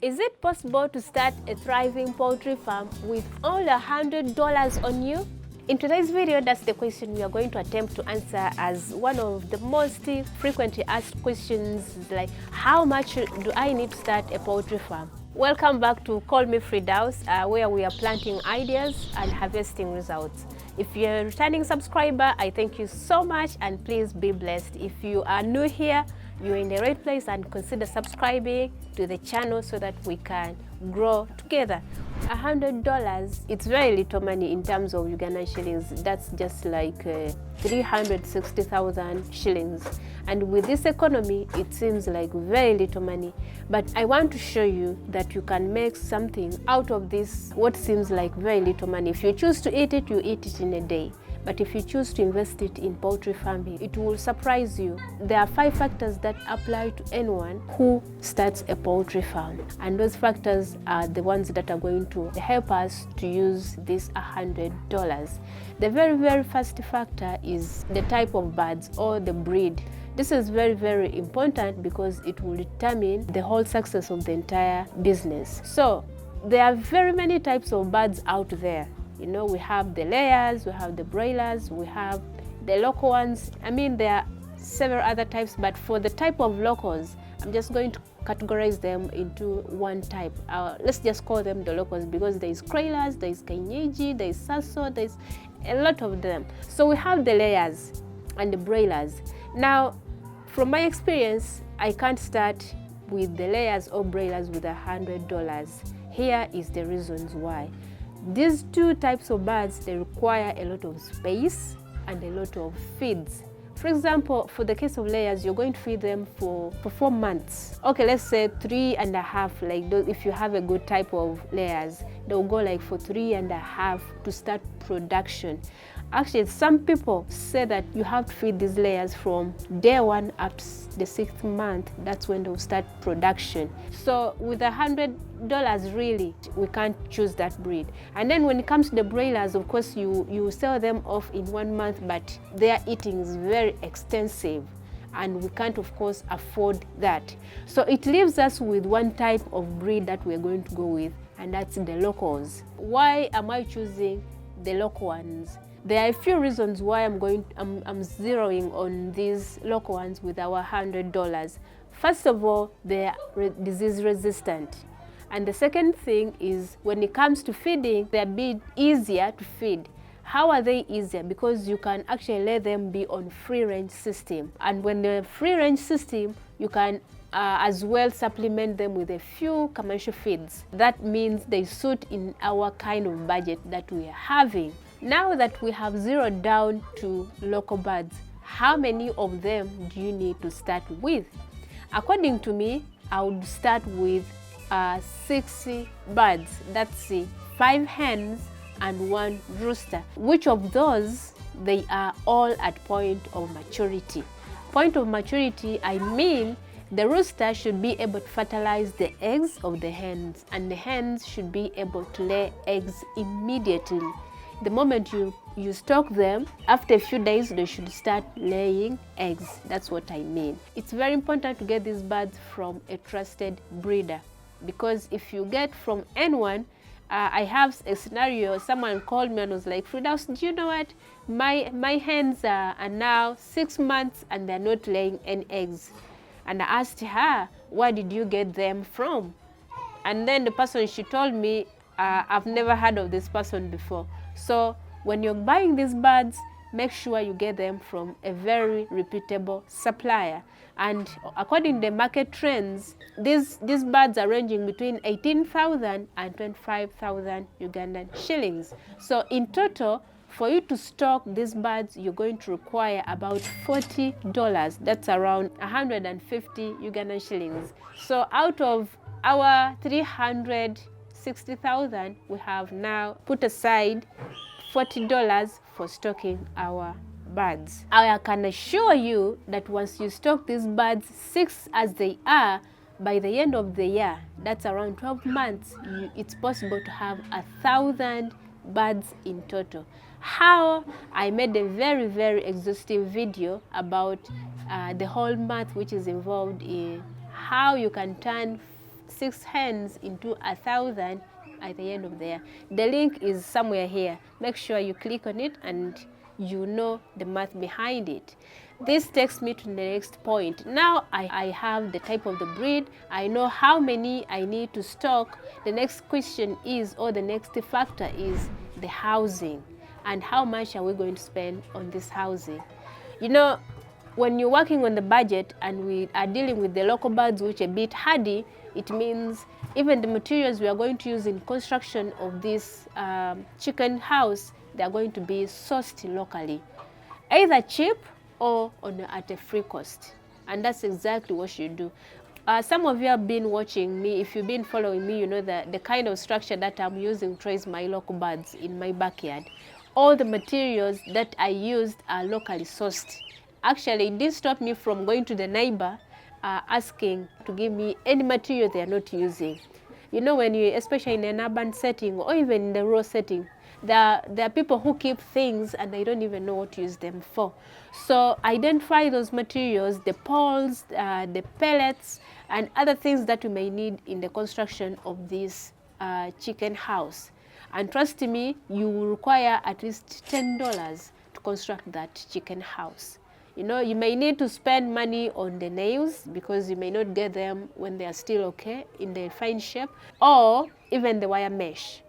Is it possible to start a thriving poultry farm with only $100 on you? In today's video, that's the question we are going to attempt to answer as one of the most frequently asked questions, like how much do I need to start a poultry farm? Welcome back to Call Me Firdaus, where we are planting ideas and harvesting results. If you're a returning subscriber, I thank you so much and please be blessed. If you are new here, you're in the right place and consider subscribing to the channel so that we can grow together. $100, it's very little money in terms of Ugandan shillings. That's just like 360,000 shillings. And with this economy, it seems like very little money. But I want to show you that you can make something out of this, what seems like very little money. If you choose to eat it, you eat it in a day. But if you choose to invest it in poultry farming, it will surprise you. There are 5 factors that apply to anyone who starts a poultry farm. And those factors are the ones that are going to help us to use this $100. The very first factor is the type of birds or the breed. This is very important because it will determine the whole success of the entire business. So there are very many types of birds out there. You know, we have the layers, we have the broilers, we have the local ones. I mean, there are several other types, but for the type of locals, I'm just going to categorize them into one type. Let's just call them the locals because there is Krailers, there is Kienyeji, there is Saso, there is a lot of them. So we have the layers and the broilers. Now, from my experience, I can't start with the layers or broilers with $100. Here is the reasons why. These 2 types of birds, they require a lot of space and a lot of feeds. For example, for the case of layers, you're going to feed them for 4 months. Okay, let's say 3.5, like those, if you have a good type of layers, they'll go like for 3.5 to start production. Actually, some people say that you have to feed these layers from day 1 up to the 6th month. That's when they'll start production. So with $100, really, we can't choose that breed. And then when it comes to the broilers, of course, you sell them off in 1 month, but their eating is very extensive. And we can't, of course, afford that. So it leaves us with one type of breed that we're going to go with, and that's the locals. Why am I choosing the local ones? There are a few reasons why I'm zeroing on these local ones with our $100. First of all, they are disease resistant. And the second thing is, when it comes to feeding, they're a bit easier to feed. How are they easier? Because you can actually let them be on free-range system. And when they're free-range system, you can as well supplement them with a few commercial feeds. That means they suit in our kind of budget that we are having. Now that we have zeroed down to local birds, how many of them do you need to start with? According to me, I would start with 60 birds. That's 5 hens and 1 rooster. Which of those, they are all at point of maturity. Point of maturity, I mean the rooster should be able to fertilize the eggs of the hens, and the hens should be able to lay eggs immediately. The moment you stock them, after a few days, they should start laying eggs. That's what I mean. It's very important to get these birds from a trusted breeder, because if you get from anyone, I have a scenario, someone called me and was like, Firdaus, do you know what? My hens are now 6 months and they're not laying any eggs. And I asked her, where did you get them from? And then the person, she told me, I've never heard of this person before. So when you're buying these birds, make sure you get them from a very reputable supplier. And according to the market trends, these birds are ranging between 18,000 and 25,000 Ugandan shillings. So in total, for you to stock these birds, you're going to require about $40. That's around 150 Ugandan shillings. So out of our 360,000, we have now put aside $40 for stocking our birds. I can assure you that once you stock these birds, 6 as they are, by the end of the year, that's around 12 months, it's possible to have 1,000 birds in total. How? I made a very exhaustive video about the whole math which is involved in how you can turn 6 hens into 1,000 at the end of the year. The link is somewhere here. Make sure you click on it and you know the math behind it. This takes me to the next point. Now I have the type of the breed. I know how many I need to stock. The next question is, or the next factor is the housing. And how much are we going to spend on this housing? You know, when you're working on the budget and we are dealing with the local birds which are a bit hardy, it means even the materials we are going to use in construction of this chicken house, they are going to be sourced locally, either cheap or at a free cost. And that's exactly what you do. Some of you have been watching me. If you've been following me, you know that the kind of structure that I'm using to raise my local birds in my backyard. All the materials that I used are locally sourced. Actually, it didn't stop me from going to the neighbor asking to give me any material they are not using. You know, when you, especially in an urban setting or even in the rural setting, there are people who keep things and they don't even know what to use them for. So identify those materials, the poles, the pellets, and other things that you may need in the construction of this chicken house. And trust me, you will require at least $10 to construct that chicken house. You know, you may need to spend money on the nails because you may not get them when they are still okay in their fine shape, or even the wire mesh,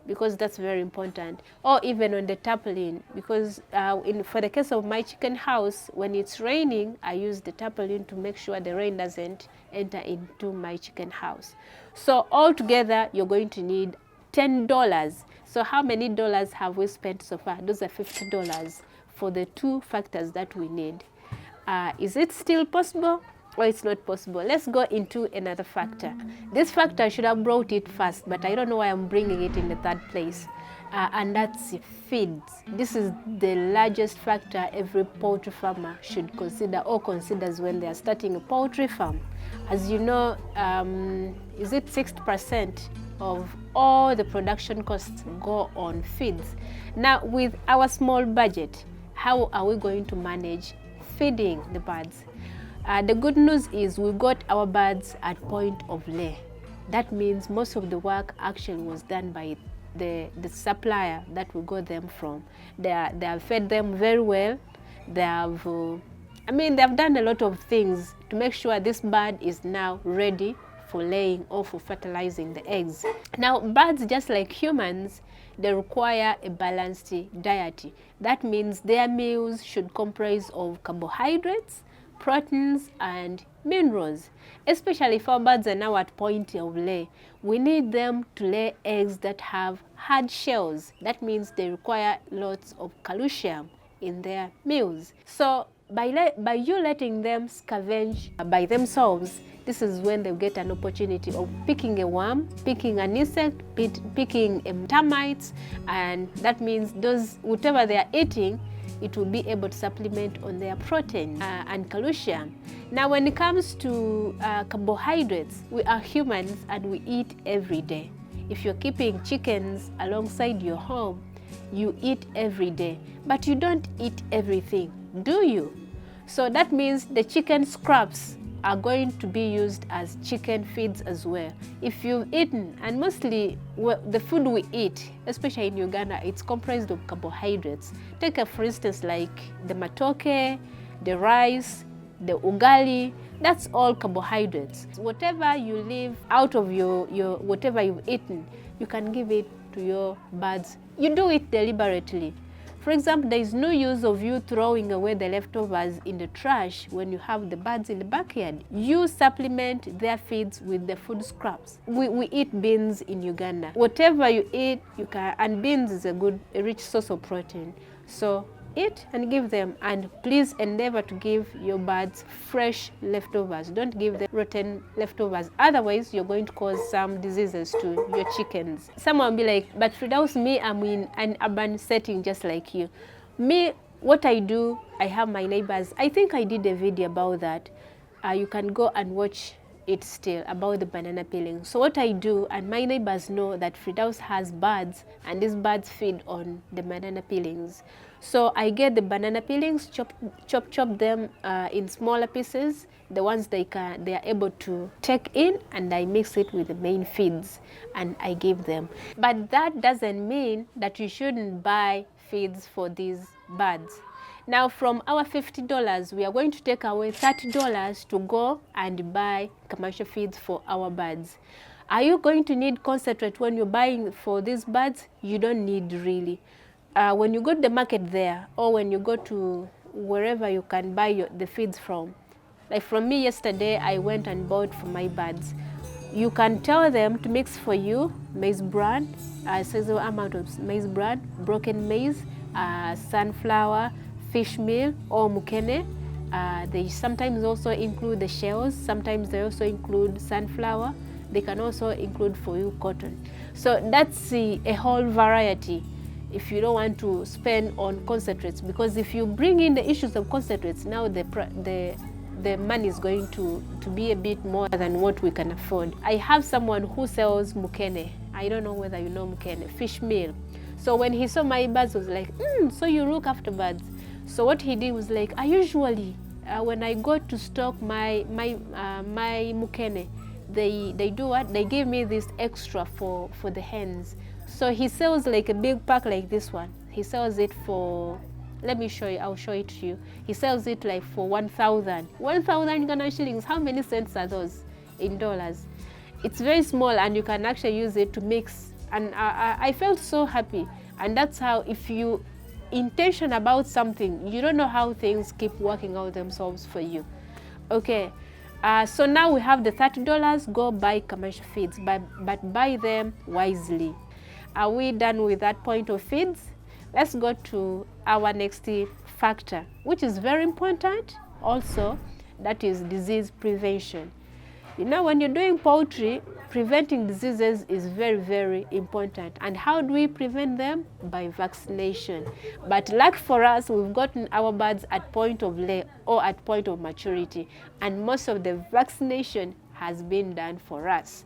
because that's very important, or even on the tarpaulin, because for the case of my chicken house, when it's raining, I use the tarpaulin to make sure the rain doesn't enter into my chicken house. So altogether, you're going to need $10. So how many dollars have we spent so far? Those are $50 for the two factors that we need. Is it still possible or it's not possible? Let's go into another factor. This factor I should have brought it first, but I don't know why I'm bringing it in the third place. And that's feeds. This is the largest factor every poultry farmer should consider or considers when they are starting a poultry farm. As you know, is it 60% of all the production costs go on feeds? Now, with our small budget, how are we going to manage feeding the birds? The good news is we got our birds at point of lay. That means most of the work actually was done by the supplier that we got them from. They have fed them very well. They have, they've done a lot of things to make sure this bird is now ready for laying or for fertilizing the eggs. Now, birds, just like humans, they require a balanced diet. That means their meals should comprise of carbohydrates, proteins, and minerals. Especially if our birds are now at point of lay, we need them to lay eggs that have hard shells. That means they require lots of calcium in their meals. So by you letting them scavenge by themselves, this is when they get an opportunity of picking a worm, picking an insect, picking termites, and that means whatever they are eating, it will be able to supplement on their protein and calcium. Now, when it comes to carbohydrates, we are humans and we eat every day. If you're keeping chickens alongside your home, you eat every day, but you don't eat everything, do you? So that means the chicken scraps are going to be used as chicken feeds as well. If you've eaten, and mostly the food we eat, especially in Uganda, it's comprised of carbohydrates. Take for instance like the matoke, the rice, the ugali, that's all carbohydrates. Whatever you leave out of your whatever you've eaten, you can give it to your birds. You do it deliberately. For example, there is no use of you throwing away the leftovers in the trash when you have the birds in the backyard. You supplement their feeds with the food scraps. We eat beans in Uganda. Whatever you eat, you can, and beans is a rich source of protein. So eat and give them, and please endeavor to give your birds fresh leftovers. Don't give them rotten leftovers, otherwise you're going to cause some diseases to your chickens. Someone will be like, but Firdaus, me, I'm in an urban setting just like you. Me, what I do, I have my neighbors. I think I did a video about that. You can go and watch it still about the banana peeling. So what I do, and my neighbors know that Firdaus has birds, and these birds feed on the banana peelings. So I get the banana peelings, chop them in smaller pieces, the ones they are able to take in, and I mix it with the main feeds and I give them. But that doesn't mean that you shouldn't buy feeds for these birds. Now from our $50, we are going to take away $30 to go and buy commercial feeds for our birds. Are you going to need concentrate when you're buying for these birds? You don't need really. When you go to the market there, or when you go to wherever you can buy the feeds from, like from me yesterday, I went and bought for my birds. You can tell them to mix for you maize bran, a sizable amount of maize bran, broken maize, sunflower, fish meal, or mukene. They sometimes also include the shells. Sometimes they also include sunflower. They can also include for you cotton. So that's a whole variety if you don't want to spend on concentrates, because if you bring in the issues of concentrates, now the money is going to be a bit more than what we can afford. I have someone who sells mukene. I don't know whether you know mukene, fish meal. So when he saw my birds, he was like, so you look after birds. So what he did was like, I usually, when I go to stock my mukene, they do what? They give me this extra for the hens. So he sells like a big pack like this one. He sells it for, let me show you, I'll show it to you. He sells it like for 1,000. 1,000 Ghana shillings, how many cents are those in dollars? It's very small and you can actually use it to mix. And I felt so happy. And that's how, if you intention about something, you don't know how things keep working out themselves for you. Okay, so now we have the $30, go buy commercial feeds, but buy them wisely. Are we done with that point of feeds? Let's go to our next factor, which is very important also, that is disease prevention. You know, when you're doing poultry, preventing diseases is very, very important. And how do we prevent them? By vaccination. But like for us, we've gotten our birds at point of lay or at point of maturity, and most of the vaccination has been done for us.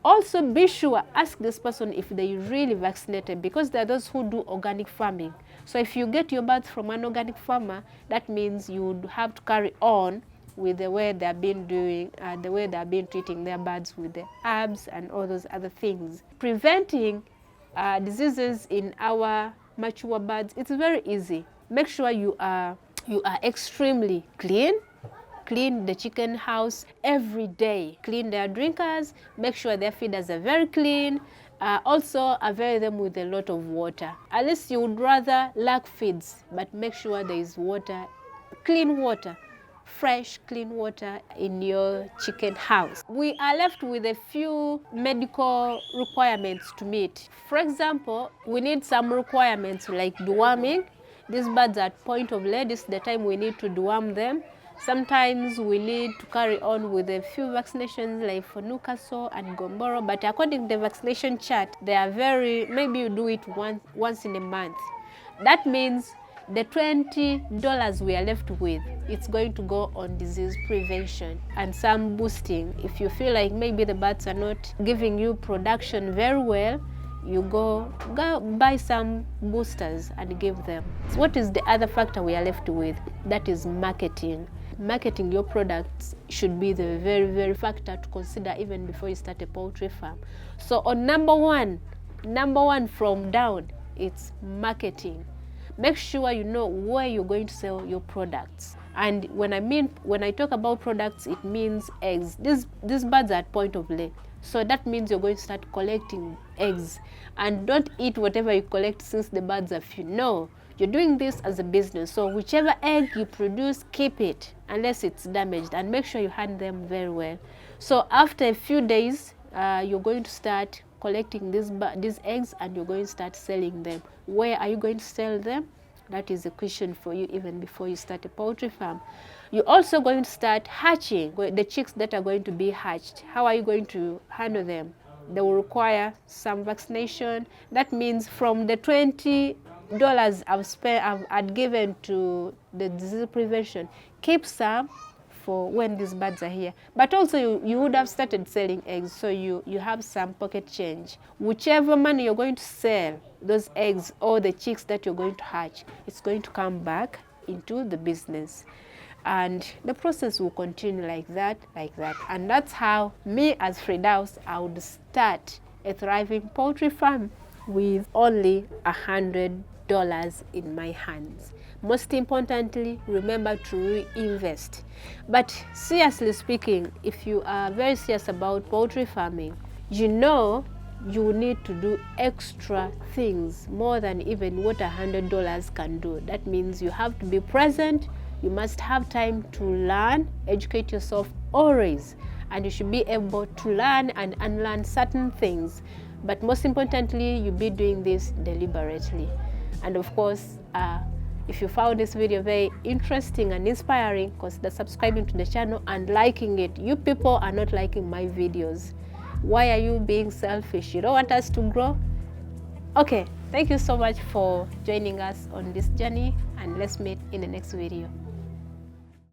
Also, be sure, ask this person if they really vaccinated, because there are those who do organic farming. So if you get your birds from an organic farmer, that means you would have to carry on with the way they've been doing, the way they've been treating their birds with the herbs and all those other things. Preventing diseases in our mature birds, it's very easy. Make sure you are extremely clean. Clean the chicken house every day. Clean their drinkers. Make sure their feeders are very clean. Also, avail them with a lot of water. At least you would rather lack feeds, but make sure there is water, clean water, fresh, clean water in your chicken house. We are left with a few medical requirements to meet. For example, we need some requirements like deworming. These birds are at point of lay. This is the time we need to deworm them. Sometimes we need to carry on with a few vaccinations like for Newcastle and Gomboro, but according to the vaccination chart, they are maybe you do it once in a month. That means the $20 we are left with, it's going to go on disease prevention and some boosting. If you feel like maybe the birds are not giving you production very well, you go buy some boosters and give them. So what is the other factor we are left with? That is marketing. Marketing your products should be the very, very factor to consider even before you start a poultry farm. So on number one from down, it's marketing. Make sure you know where you're going to sell your products. And when I talk about products, it means eggs. These birds are at point of lay. So that means you're going to start collecting eggs. And don't eat whatever you collect since the birds are few. No, you're doing this as a business. So whichever egg you produce, keep it unless it's damaged, and make sure you hand them very well. So after a few days, you're going to start collecting these eggs and you're going to start selling them. Where are you going to sell them? That is a question for you even before you start a poultry farm. You're also going to start hatching the chicks that are going to be hatched. How are you going to handle them? They will require some vaccination. That means from the $20 I've given to the disease prevention, keep some for when these birds are here. But also you would have started selling eggs, so you have some pocket change. Whichever money you're going to sell those eggs or the chicks that you're going to hatch, it's going to come back into the business. And the process will continue like that. And that's how me as Firdaus, I would start a thriving poultry farm with only $100 in my hands. Most importantly, remember to reinvest. But seriously speaking, if you are very serious about poultry farming, you know you need to do extra things more than even what $100 can do. That means you have to be present. You must have time to learn, educate yourself always, and you should be able to learn and unlearn certain things. But most importantly, you be doing this deliberately. And of course, if you found this video very interesting and inspiring, consider subscribing to the channel and liking it. You people are not liking my videos. Why are you being selfish? You don't want us to grow? Okay, thank you so much for joining us on this journey, and let's meet in the next video.